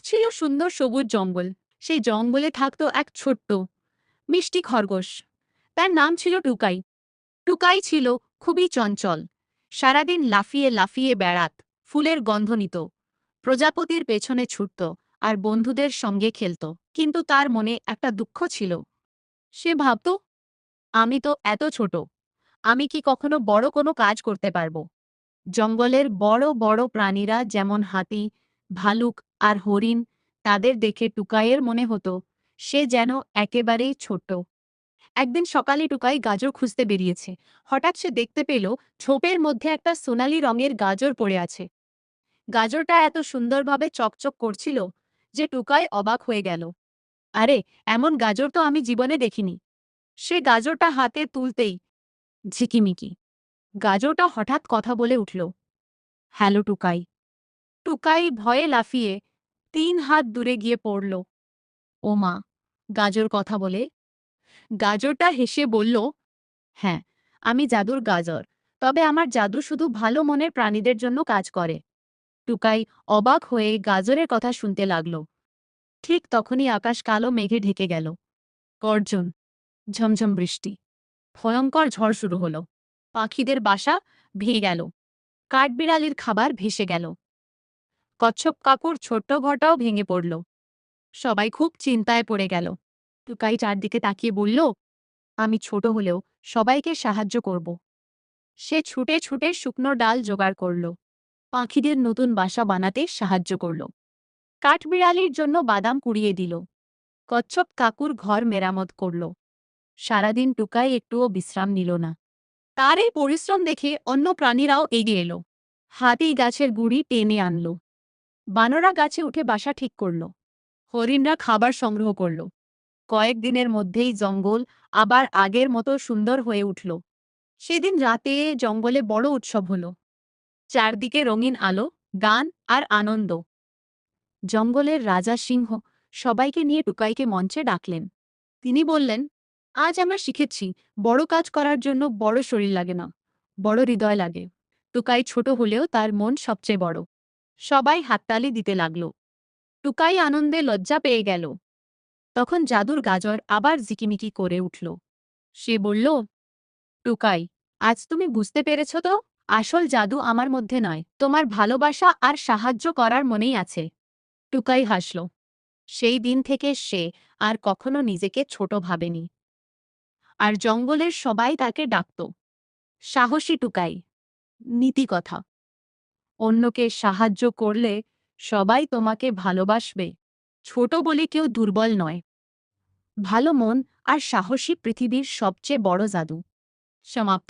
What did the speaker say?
ছিল সুন্দর সবুজ জঙ্গল। সেই জঙ্গলে থাকতো এক ছোট্ট মিষ্টি খরগোশ। তার নাম ছিল টুকাই। টুকাই ছিল খুবই চঞ্চল। সারাদিন লাফিয়ে লাফিয়ে বেড়াত, ফুলের গন্ধ নিত, প্রজাপতির পেছনে ছুটত আর বন্ধুদের সঙ্গে খেলত। কিন্তু তার মনে একটা দুঃখ ছিল। সে ভাবত, আমি তো এত ছোট, আমি কি কখনো বড় কোনো কাজ করতে পারবো? জঙ্গলের বড় বড় প্রাণীরা যেমন হাতি, ভালুক আর হরিণ, তাদের দেখে টুকাইয়ের মনে হতো সে যেন একেবারেই ছোট। একদিন সকালে টুকাই গাজর খুঁজতে বেরিয়েছে। হঠাৎ সে দেখতে পেল ঝোপের মধ্যে একটা সোনালি রঙের গাজর পড়ে আছে। গাজরটা এত সুন্দরভাবে চকচক করছিল যে টুকাই অবাক হয়ে গেল। আরে, এমন গাজর তো আমি জীবনে দেখিনি। সে গাজরটা হাতে তুলতেই ঝিকিমিকি গাজরটা হঠাৎ কথা বলে উঠল, হ্যালো টুকাই। টুকাই ভয়ে লাফিয়ে 3 হাত দূরে গিয়ে পড়ল। ও মা! গাজর কথা বলে? গাজরটা হেসে বলল, হ্যাঁ, আমি জাদুর গাজর। তবে আমার জাদু শুধু ভালো মনের প্রাণীদের জন্য কাজ করে। টুকাই অবাক হয়ে গাজরের কথা শুনতে লাগল। ঠিক তখনই আকাশ কালো মেঘে ঢেকে গেল। গর্জন, ঝমঝম বৃষ্টি, ভয়ঙ্কর ঝড় শুরু হলো। পাখিদের বাসা ভেঙে গেল, কাঠবিড়ালির খাবার ভেসে গেল, কচ্ছপ কাকুর ছোট্ট ঘরটাও ভেঙে পড়ল। সবাই খুব চিন্তায় পড়ে গেল। টুকাই চারদিকে তাকিয়ে বলল, আমি ছোট হলেও সবাইকে সাহায্য করব। সে ছুটে ছুটে শুকনো ডাল জোগাড় করল, পাখিদের নতুন বাসা বানাতে সাহায্য করল, কাঠবিড়ালির জন্য বাদাম কুড়িয়ে দিল, কচ্ছপ কাকুর ঘর মেরামত করল। সারাদিন টুকাই একটুও বিশ্রাম নিল না। তার এই পরিশ্রম দেখে অন্য প্রাণীরাও এগিয়ে এলো। হাতি গাছের গুড়ি টেনে আনল, বানরা গাছে উঠে বাসা ঠিক করল, হরিণরা খাবার সংগ্রহ করল। কয়েকদিনের মধ্যেই জঙ্গল আবার আগের মতো সুন্দর হয়ে উঠল। সেদিন রাতে জঙ্গলে বড় উৎসব হলো। চারদিকে রঙিন আলো, গান আর আনন্দ। জঙ্গলের রাজা সিংহ সবাইকে নিয়ে টুকাইকে মঞ্চে ডাকলেন। তিনি বললেন, আজ আমরা শিখেছি বড় কাজ করার জন্য বড় শরীর লাগে না, বড় হৃদয় লাগে। টুকাই ছোট হলেও তার মন সবচেয়ে বড়। সবাই হাততালি দিতে লাগল। টুকাই আনন্দে লজ্জা পেয়ে গেল। তখন জাদুর গাজর আবার ঝিকিমিকি করে উঠল। সে বলল, টুকাই, আজ তুমি বুঝতে পেরেছ তো? আসল জাদু আমার মধ্যে নয়, তোমার ভালোবাসা আর সাহায্য করার মনেই আছে। টুকাই হাসল। সেই দিন থেকে সে আর কখনো নিজেকে ছোট ভাবেনি। আর জঙ্গলের সবাই তাকে ডাকত সাহসী টুকাই। নীতি কথা, অন্যকে সাহায্য করলে সবাই তোমাকে ভালোবাসবে। ছোট বলে কেউ দুর্বল নয়। ভালো মন আর সাহসী পৃথিবীর সবচেয়ে বড় জাদু। সমাপ্ত।